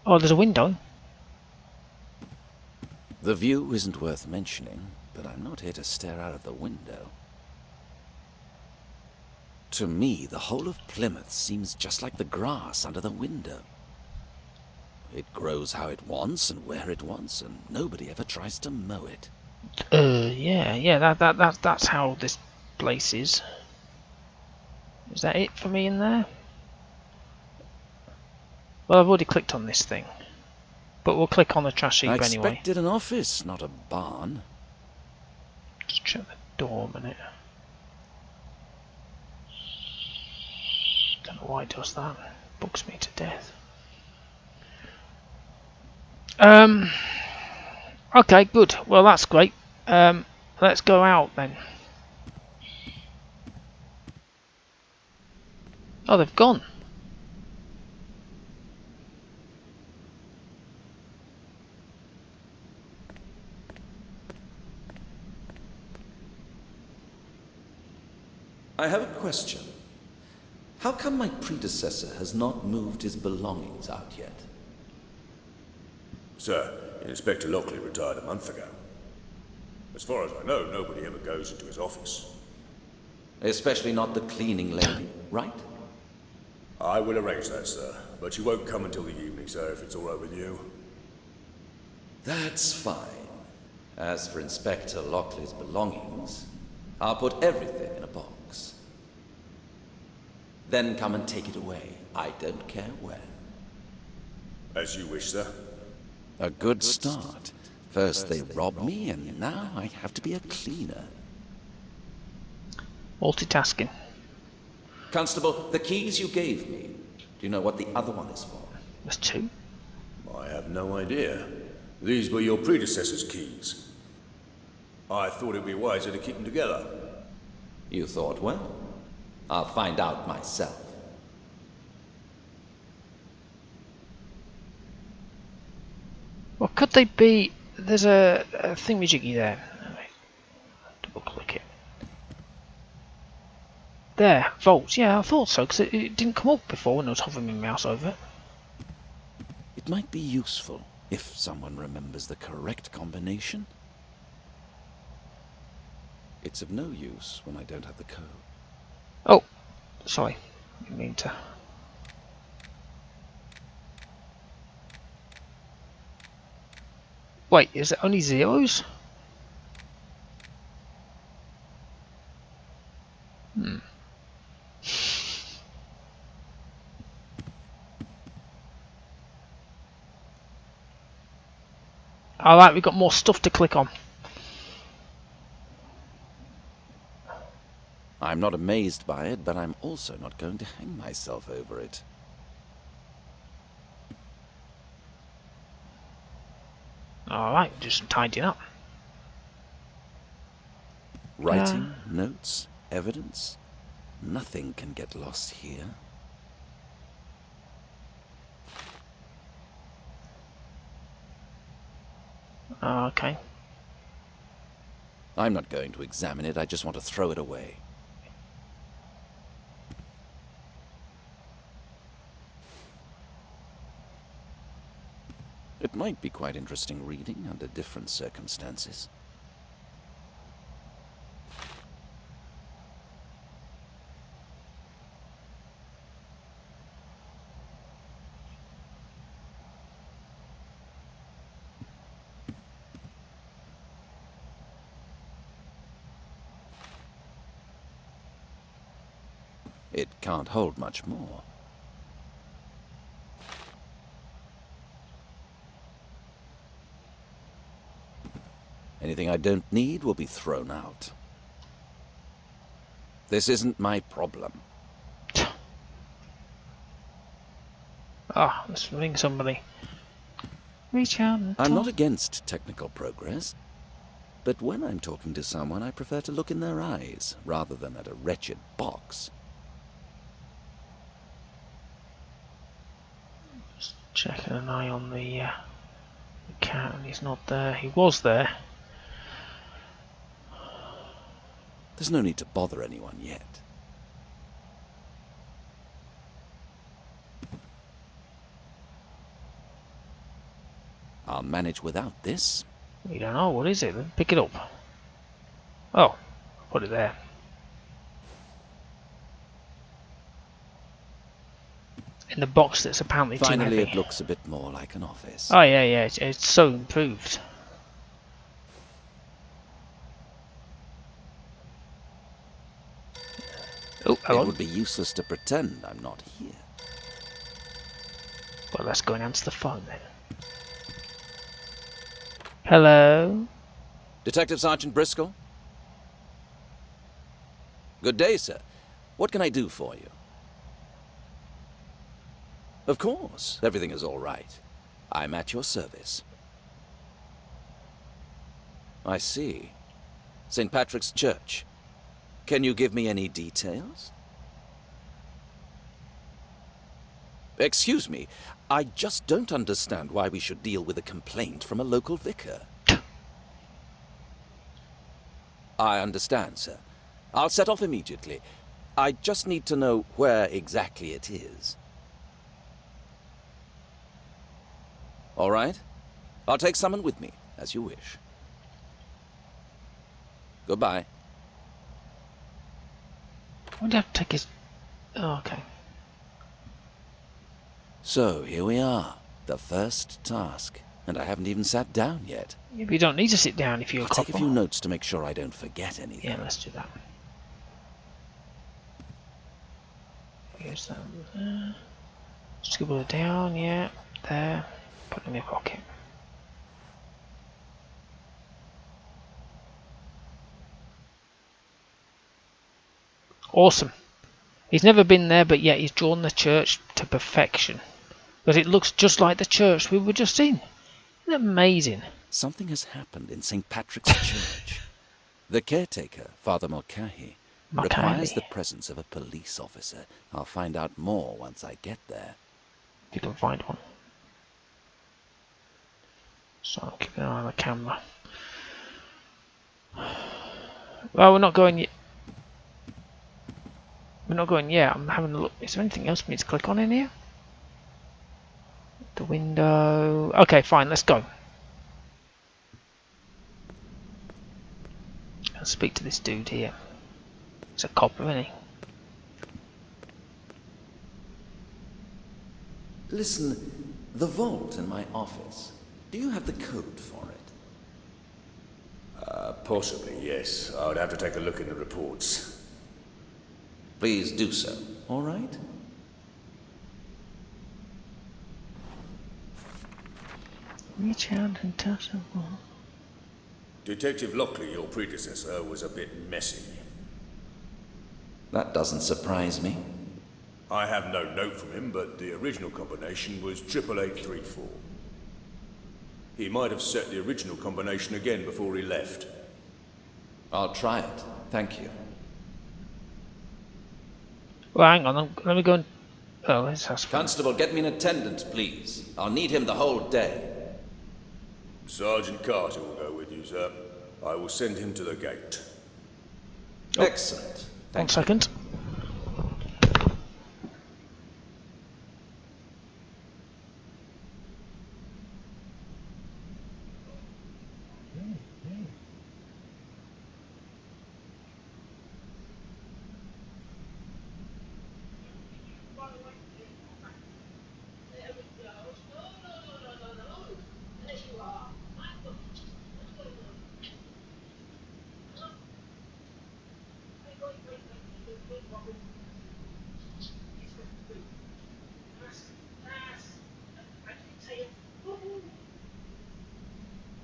Oh, there's a window. The view isn't worth mentioning, but I'm not here to stare out of the window. To me, the whole of Plymouth seems just like the grass under the window. It grows how it wants and where it wants, and nobody ever tries to mow it. Yeah. That's how this place is. Is that it for me in there? Well, I've already clicked on this thing, but we'll click on the trash heap I anyway. expected an office, not a barn. Just check the door a minute. Don't know why it does that. Bugs me to death. Okay, good. Well, that's great. Let's go out then. Oh, they've gone. I have a question. How come my predecessor has not moved his belongings out yet? Sir, Inspector Lockley retired a month ago. As far as I know, nobody ever goes into his office. Especially not the cleaning lady, right? I will arrange that, sir, but you won't come until the evening, sir, if it's all right with you. That's fine. As for Inspector Lockley's belongings, I'll put everything in a box. Then come and take it away. I don't care when. As you wish, sir. A good start. First they robbed me, and now I have to be a cleaner. Multitasking. Constable, the keys you gave me, do you know what the other one is for? There's two. I have no idea. These were your predecessor's keys. I thought it'd be wiser to keep them together. You thought, well, I'll find out myself. Well, could they be? There's a thingamajiggy there. Double click it. There, volts. Yeah, I thought so, because it didn't come up before when I was hovering my mouse over it. It might be useful if someone remembers the correct combination. It's of no use when I don't have the code. Oh, sorry. Didn't mean to. Wait, is it only zeros? Alright, we've got more stuff to click on. I'm not amazed by it, but I'm also not going to hang myself over it. Alright, do some tidying up. Writing, notes, evidence. Nothing can get lost here. Okay. I'm not going to examine it, I just want to throw it away. It might be quite interesting reading under different circumstances. It can't hold much more. Anything I don't need will be thrown out. This isn't my problem. Ah, let's ring somebody. Reach out and I'm talk. not against technical progress, but when I'm talking to someone, I prefer to look in their eyes rather than at a wretched box. Just checking an eye on the cat, and he's not there. He was there. There's no need to bother anyone yet. I'll manage without this. You don't know, what is it? Then pick it up. Oh, put it there. In the box that's apparently Finally, too it heavy. looks a bit more like an office. Oh yeah, yeah, it's so improved. Oh, hello. It would be useless to pretend I'm not here. Well, let's go and answer the phone then. Hello? Detective Sergeant Briscoe? Good day, sir. What can I do for you? Of course, everything is all right. I'm at your service. I see. St. Patrick's Church. Can you give me any details? Excuse me, I just don't understand why we should deal with a complaint from a local vicar. I understand, sir. I'll set off immediately. I just need to know where exactly it is. All right. I'll take someone with me, as you wish. Goodbye. I would have to take his... Oh, okay. So, here we are. The first task. And I haven't even sat down yet. Yeah, but you don't need to sit down if you're I'll a take a copper. few notes to make sure I don't forget anything. Yeah, let's do that. Here's that. Scribble it down, yeah. There. Put it in my pocket. Awesome. He's never been there, but yet he's drawn the church to perfection. Because it looks just like the church we were just in. Isn't it amazing? Something has happened in St. Patrick's Church. The caretaker, Father Mulcahy, requires the presence of a police officer. I'll find out more once I get there. If you can find one. So I'll keep an eye on the camera. Well, we're not going yet. We're not going yet. I'm having a look. Is there anything else we need to click on in here? The window. Okay, fine. Let's go. I'll speak to this dude here. He's a copper, isn't he? Listen, the vault in my office. Do you have the code for it? Possibly, yes. I would have to take a look in the reports. Please do so, all right? Reach out and touch the wall. Detective Lockley, your predecessor, was a bit messy. That doesn't surprise me. I have no note from him, but the original combination was 88834. He might have set the original combination again before he left. I'll try it. Thank you. Well, hang on. Let me go and... Oh, let's ask for... Constable, get me an attendant, please. I'll need him the whole day. Sergeant Carter will go with you, sir. I will send him to the gate. Oh. Excellent. 1 second.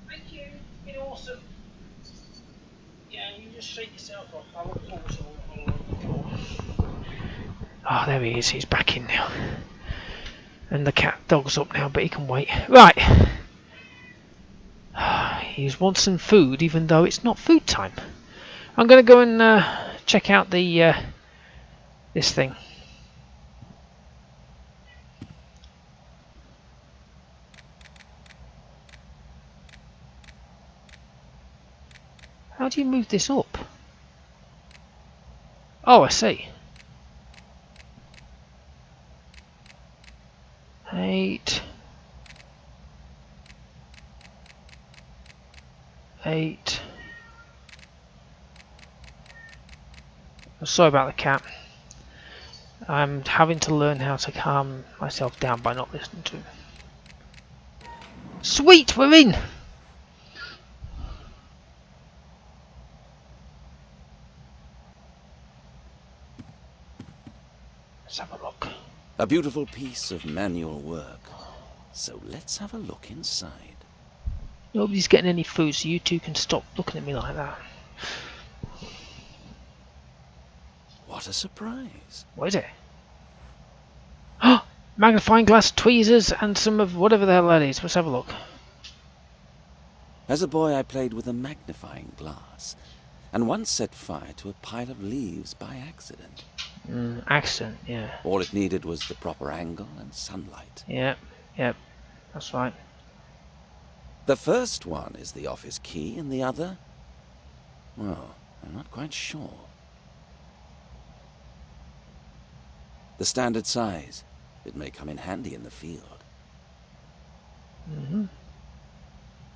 Thank you. It's been awesome. Yeah, you just shake yourself off. I won't pause all over the floor. Ah, there he is. He's back in now. And the dog's up now, but he can wait. Right. He wants some food, even though it's not food time. I'm going to go and check out the this thing. How do you move this up? Oh, I see. 8. 8. I'm sorry about the cat. I'm having to learn how to calm myself down by not listening to him. Sweet, we're in! Let's have a look. A beautiful piece of manual work. So let's have a look inside. Nobody's getting any food, so you two can stop looking at me like that. What a surprise. What is it? Magnifying glass, tweezers, and some of whatever the hell that is. Let's have a look. As a boy, I played with a magnifying glass, and once set fire to a pile of leaves by accident. Accident, yeah. All it needed was the proper angle and sunlight. Yep, that's right. The first one is the office key, and the other? Well, I'm not quite sure. The standard size. It may come in handy in the field.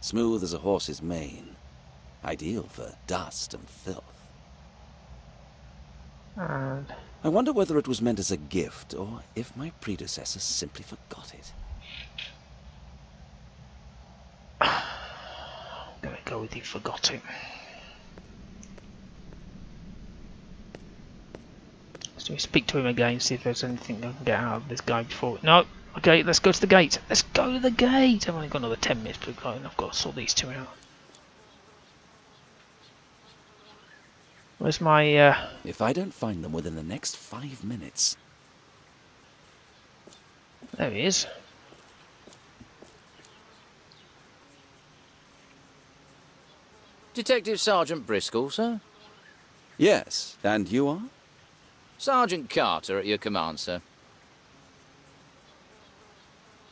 Smooth as a horse's mane. Ideal for dust and filth. And I wonder whether it was meant as a gift, or if my predecessors simply forgot it. I'm gonna go with you forgot it. So we speak to him again, see if there's anything I can get out of this guy before. No, okay, let's go to the gate. Let's go to the gate. I've only got another 10 minutes to go, and I've got to sort these two out. Where's my? If I don't find them within the next 5 minutes. There he is. Detective Sergeant Briscoe, sir? Yes, and you are? Sergeant Carter at your command, sir.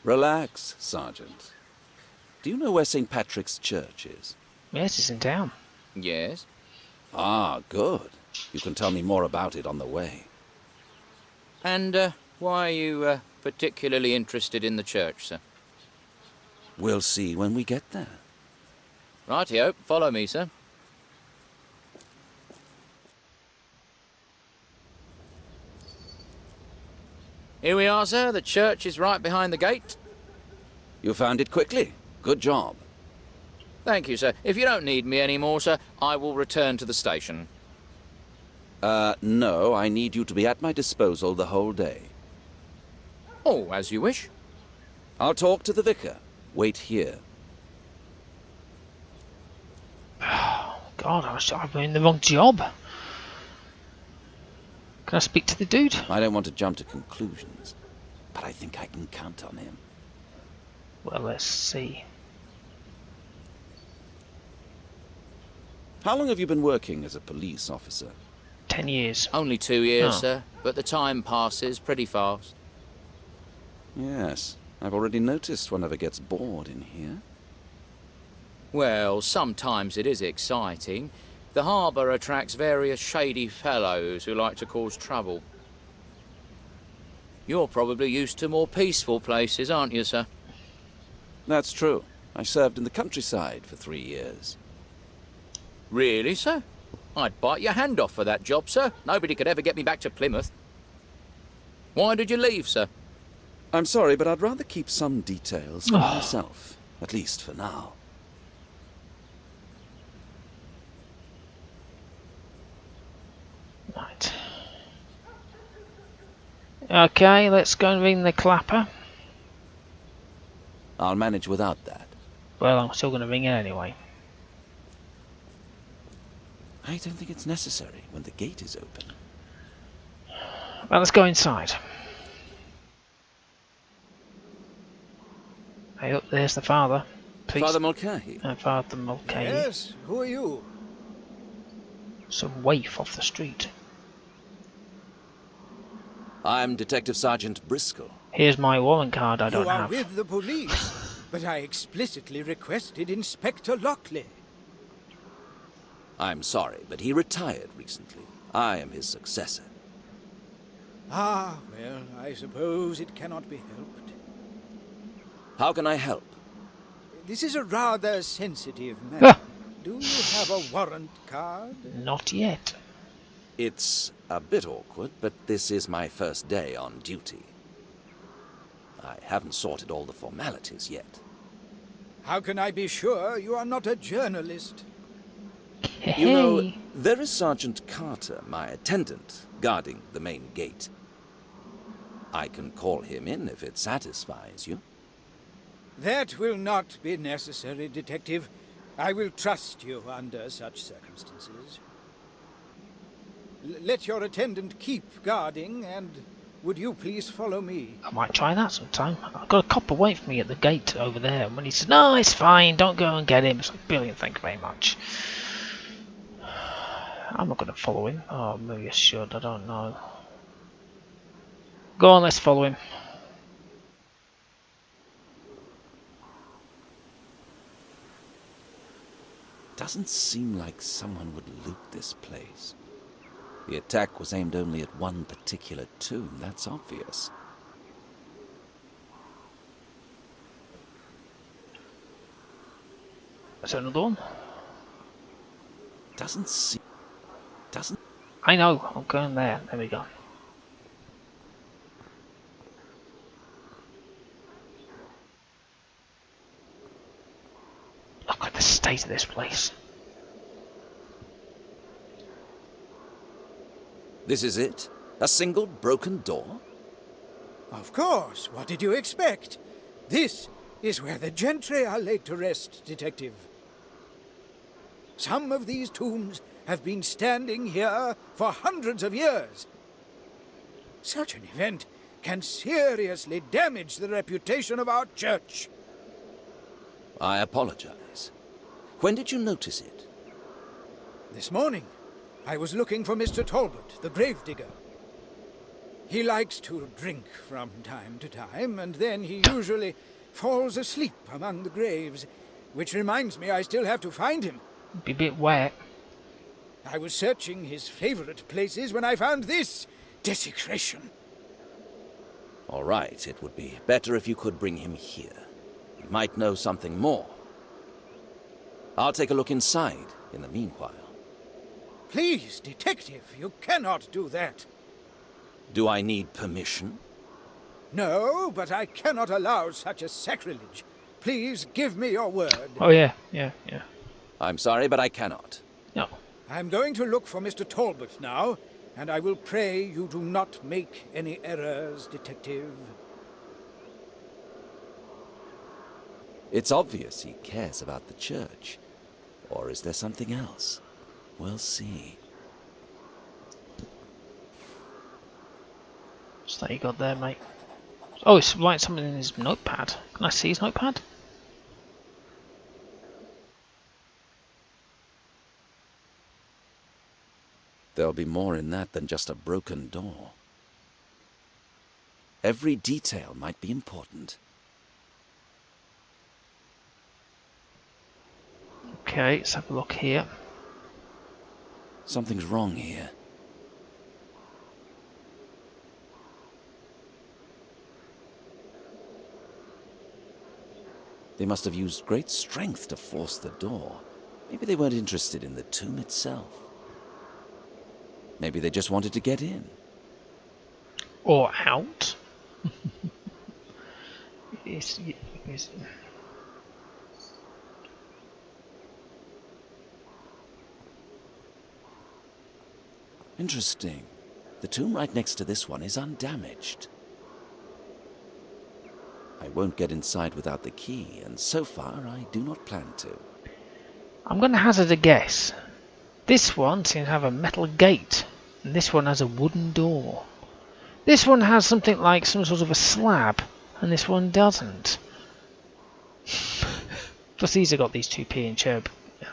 Relax, Sergeant. Do you know where St. Patrick's Church is? Yes, it's in town. Yes? Ah, good. You can tell me more about it on the way. And, why are you, particularly interested in the church, sir? We'll see when we get there. Rightio, follow me, sir. Here we are, sir. The church is right behind the gate. You found it quickly. Good job. Thank you, sir. If you don't need me anymore, sir, I will return to the station. No, I need you to be at my disposal the whole day. Oh, as you wish. I'll talk to the vicar. Wait here. Oh, God, I'm in the wrong job. Can I speak to the dude? I don't want to jump to conclusions, but I think I can count on him. Well, let's see. How long have you been working as a police officer? 10 years. Only 2 years, Oh. sir, but the time passes pretty fast. Yes, I've already noticed one never gets bored in here. Well, sometimes it is exciting. The harbour attracts various shady fellows who like to cause trouble. You're probably used to more peaceful places, aren't you, sir? That's true. I served in the countryside for 3 years. Really, sir? I'd bite your hand off for that job, sir. Nobody could ever get me back to Plymouth. Why did you leave, sir? I'm sorry, but I'd rather keep some details for myself, at least for now. Right. Okay, let's go and ring the clapper. I'll manage without that. Well, I'm still going to ring it anyway. I don't think it's necessary when the gate is open. Well, let's go inside. Hey, up there's the father. Please. Father Mulcahy. Father Mulcahy. Yes, who are you? Some waif off the street. I'm Detective Sergeant Briscoe. Here's my warrant card I don't You are have. with the police, but I explicitly requested Inspector Lockley. I'm sorry, but he retired recently. I am his successor. Ah, well, I suppose it cannot be helped. How can I help? This is a rather sensitive matter. Do you have a warrant card? Not yet. It's a bit awkward, but this is my first day on duty. I haven't sorted all the formalities yet. How can I be sure you are not a journalist? Hey. You know, there is Sergeant Carter, my attendant, guarding the main gate. I can call him in if it satisfies you. That will not be necessary, Detective. I will trust you under such circumstances. Let your attendant keep guarding, and would you please follow me? I might try that sometime. I've got a cop waiting for me at the gate over there. And when he says, "No, it's fine, don't go and get him," it's like, "Brilliant, thank you very much." I'm not going to follow him. Oh, maybe I should, I don't know. Go on, let's follow him. Doesn't seem like someone would loot this place. The attack was aimed only at one particular tomb, that's obvious. Is there another one? Doesn't... I know, I'm going there. There we go. Look at the state of this place. This is it? A single broken door? Of course. What did you expect? This is where the gentry are laid to rest, Detective. Some of these tombs have been standing here for hundreds of years. Such an event can seriously damage the reputation of our church. I apologize. When did you notice it? This morning, I was looking for Mr. Talbot, the gravedigger. He likes to drink from time to time, and then he usually falls asleep among the graves, which reminds me I still have to find him. Be a bit wet. I was searching his favorite places when I found this desecration. All right, it would be better if you could bring him here. He might know something more. I'll take a look inside in the meanwhile. Please, Detective, you cannot do that. Do I need permission? No, but I cannot allow such a sacrilege. Please give me your word. Oh yeah. I'm sorry, but I cannot. No. I'm going to look for Mr. Talbot now, and I will pray you do not make any errors, Detective. It's obvious he cares about the church. Or is there something else? We'll see. What's that you got there, mate? Oh, it's writing something in his notepad. Can I see his notepad? There'll be more in that than just a broken door. Every detail might be important. Okay, let's have a look here. Something's wrong here. They must have used great strength to force the door. Maybe they weren't interested in the tomb itself. Maybe they just wanted to get in. Or out. It's Interesting. The tomb right next to this one is undamaged. I won't get inside without the key, and so far I do not plan to. I'm going to hazard a guess. This one seems to have a metal gate, and this one has a wooden door. This one has something like some sort of a slab, and this one doesn't. Plus these have got these two P and cherub.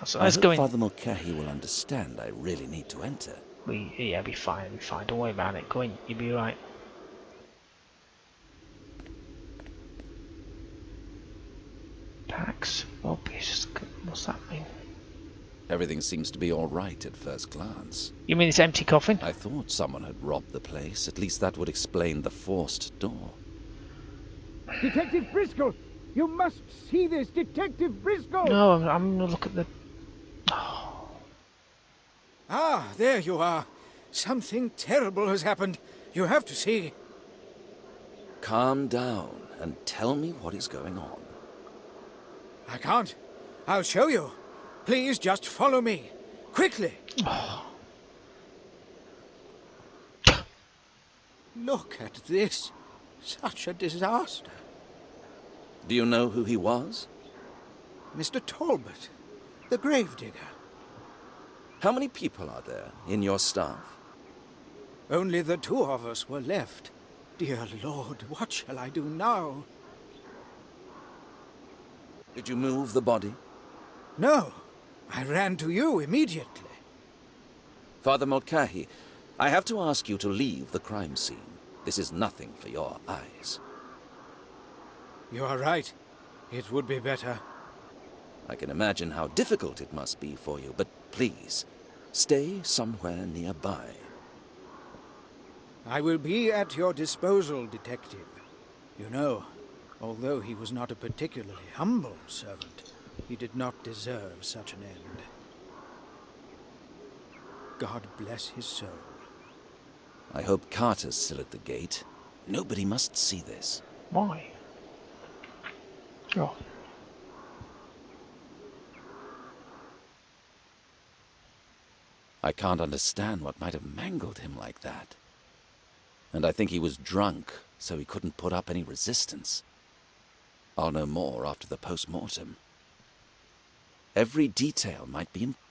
So let's go in. Father Mulcahy will understand I really need to enter. Yeah, be fine, be fine. Don't worry about it. Go in, you'll be right. Pax Opus. What's that mean? Everything seems to be all right at first glance. You mean this empty coffin? I thought someone had robbed the place. At least that would explain the forced door. Detective Briscoe! You must see this, Detective Briscoe! No, I'm gonna look at the Ah, there you are. Something terrible has happened. You have to see. Calm down and tell me what is going on. I can't. I'll show you. Please just follow me. Quickly. Look at this. Such a disaster. Do you know who he was? Mr. Talbot, the gravedigger. How many people are there in your staff? Only the two of us were left. Dear Lord, what shall I do now? Did you move the body? No, I ran to you immediately. Father Mulcahy, I have to ask you to leave the crime scene. This is nothing for your eyes. You are right. It would be better. I can imagine how difficult it must be for you, but please, stay somewhere nearby. I will be at your disposal, Detective. You know, although he was not a particularly humble servant, he did not deserve such an end. God bless his soul. I hope Carter's still at the gate. Nobody must see this. Why? Oh. I can't understand what might have mangled him like that. And I think he was drunk, so he couldn't put up any resistance. I'll know more after the post-mortem. Every detail might be important.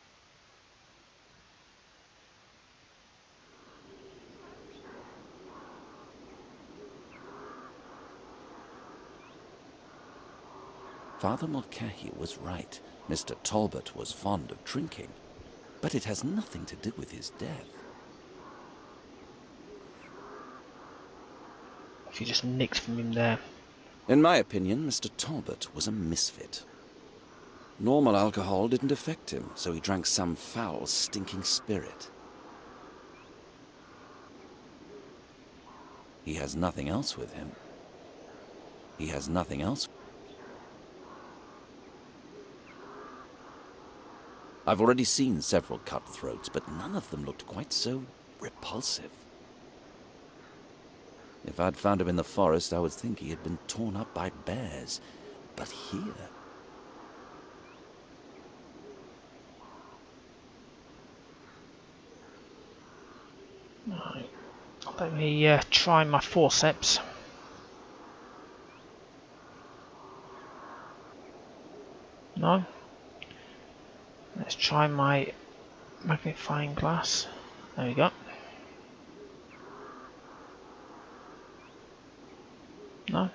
Father Mulcahy was right. Mr. Talbot was fond of drinking, but it has nothing to do with his death. If you just nicked from him there. In my opinion, Mr. Talbot was a misfit. Normal alcohol didn't affect him, so he drank some foul, stinking spirit. He has nothing else with him. He has nothing else. I've already seen several cutthroats, but none of them looked quite so repulsive. If I'd found him in the forest, I would think he had been torn up by bears. But here... Right. Let me try my forceps. No? Let's try my magnifying glass. There we go. No?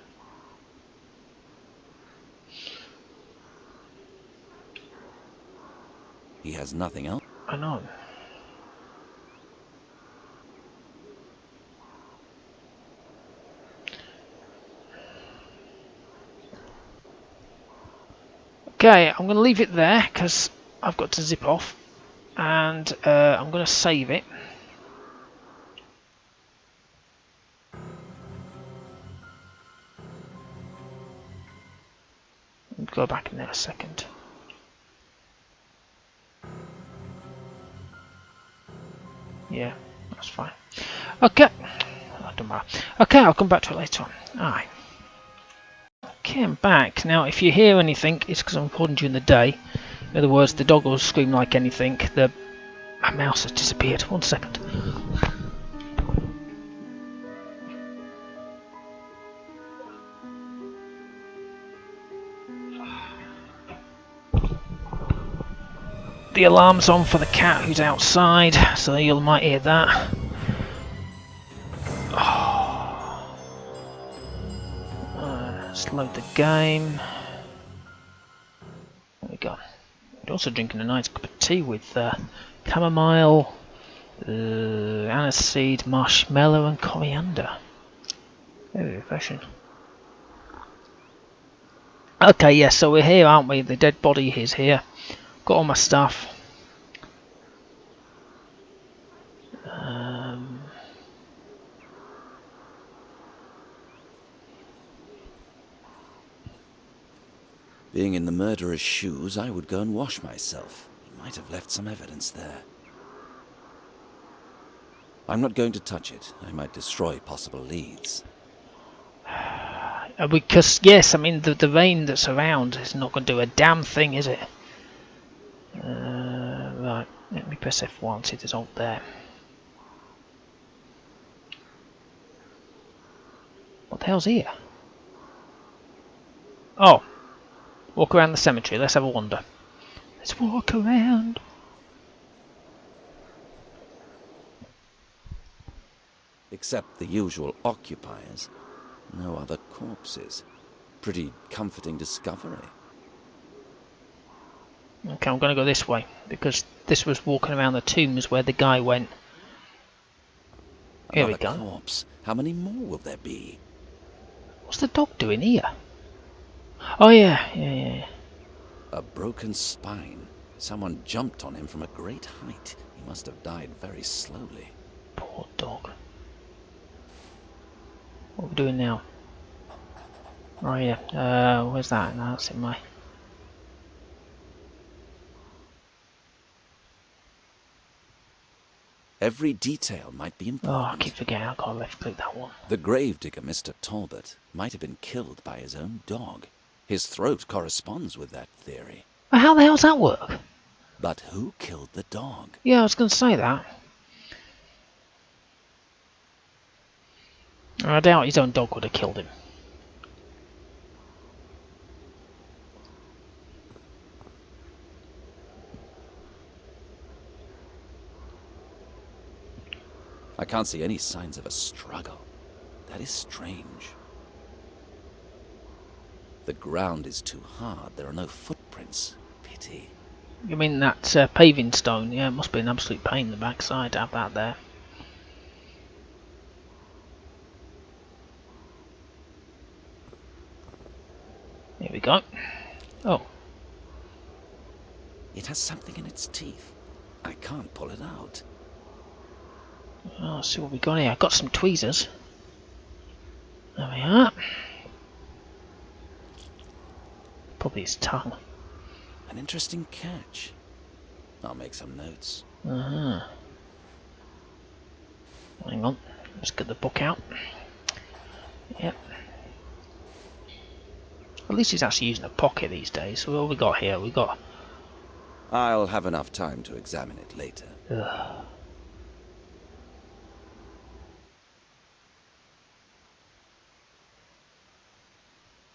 He has nothing else. I know. Okay, I'm going to leave it there because I've got to zip off, and I'm going to save it. I'll go back in there a second. Yeah, that's fine. Okay, that doesn't matter. Okay, I'll come back to it later on. Alright. Okay, I'm back. Now, if you hear anything, it's because I'm recording during the day. In other words, the dog will scream like anything. My mouse has disappeared. 1 second. The alarm's on for the cat who's outside, so you might hear that. Let's load the game. There we go. We're also drinking a nice cup of tea with chamomile, aniseed, marshmallow and coriander. Very refreshing. Okay, yeah, so we're here, aren't we? The dead body is here. Got all my stuff. Being in the murderer's shoes, I would go and wash myself. He might have left some evidence there. I'm not going to touch it. I might destroy possible leads. Because, yes, I mean, the vein that's around is not going to do a damn thing, is it? Right, let me press F1, see if there's alt there. What the hell's here? Oh, walk around the cemetery. Let's have a wander. Let's walk around. Except the usual occupiers. No other corpses. Pretty comforting discovery. Okay, I'm going to go this way, because this was walking around the tombs where the guy went. Here we go. Corpse. How many more will there be? What's the dog doing here? Oh yeah. A broken spine. Someone jumped on him from a great height. He must have died very slowly. Poor dog. What are we doing now? Oh yeah, where's that? No, that's in my... Every detail might be important. Oh, I keep forgetting I can't left click that one. The gravedigger, Mr. Talbot, might have been killed by his own dog. His throat corresponds with that theory. Well, how the hell does that work? But who killed the dog? Yeah, I was going to say that. I doubt his own dog would have killed him. I can't see any signs of a struggle. That is strange. The ground is too hard. There are no footprints. Pity. You mean that paving stone? Yeah, it must be an absolute pain in the backside to have that there. Here we go. Oh. It has something in its teeth. I can't pull it out. Oh, let's see what we got here. I've got some tweezers. There we are. Probably his tongue. An interesting catch. I'll make some notes. Hang on. Let's get the book out. Yep. At least he's actually using a pocket these days. So what have we got here? We got... I'll have enough time to examine it later. Ugh.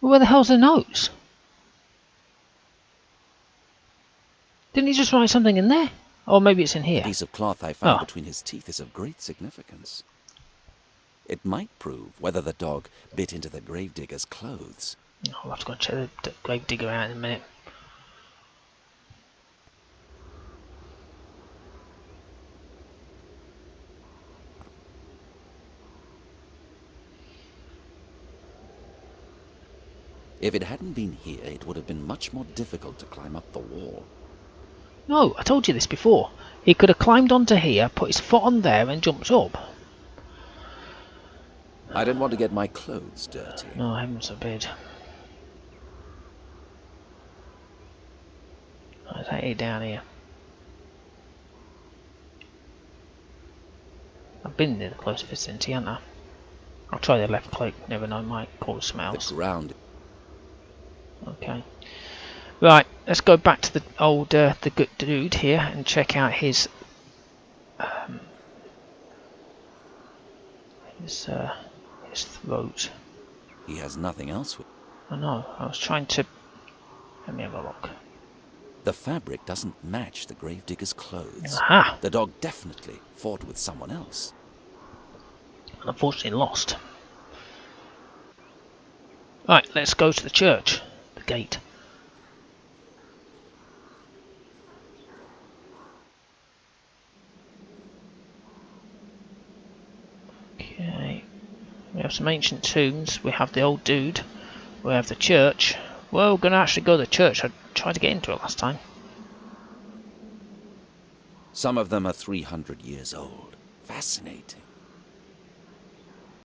Where the hell's the nose? Didn't he just write something in there? Or maybe it's in here. The piece of cloth I found Oh. between his teeth is of great significance. It might prove whether the dog bit into the gravedigger's clothes. I'll have to go and check the grave digger out in a minute. If it hadn't been here, it would have been much more difficult to climb up the wall. No, I told you this before. He could have climbed onto here, put his foot on there and jumped up. I don't want to get my clothes dirty. No, heavens forbid. Is that it down here? I've been in the close vicinity, haven't I? I'll try the left click, never know, might cause something else. The ground. Okay. Right, let's go back to the old, the good dude here and check out his throat. He has nothing else with. I know, I was trying to... Let me have a look. The fabric doesn't match the gravedigger's clothes. Aha! The dog definitely fought with someone else. And unfortunately lost. Right, let's go to the church. The gate. Okay. We have some ancient tombs. We have the old dude. We have the church. Well, we're going to actually go to the church. I tried to get into it last time. Some of them are 300 years old. Fascinating.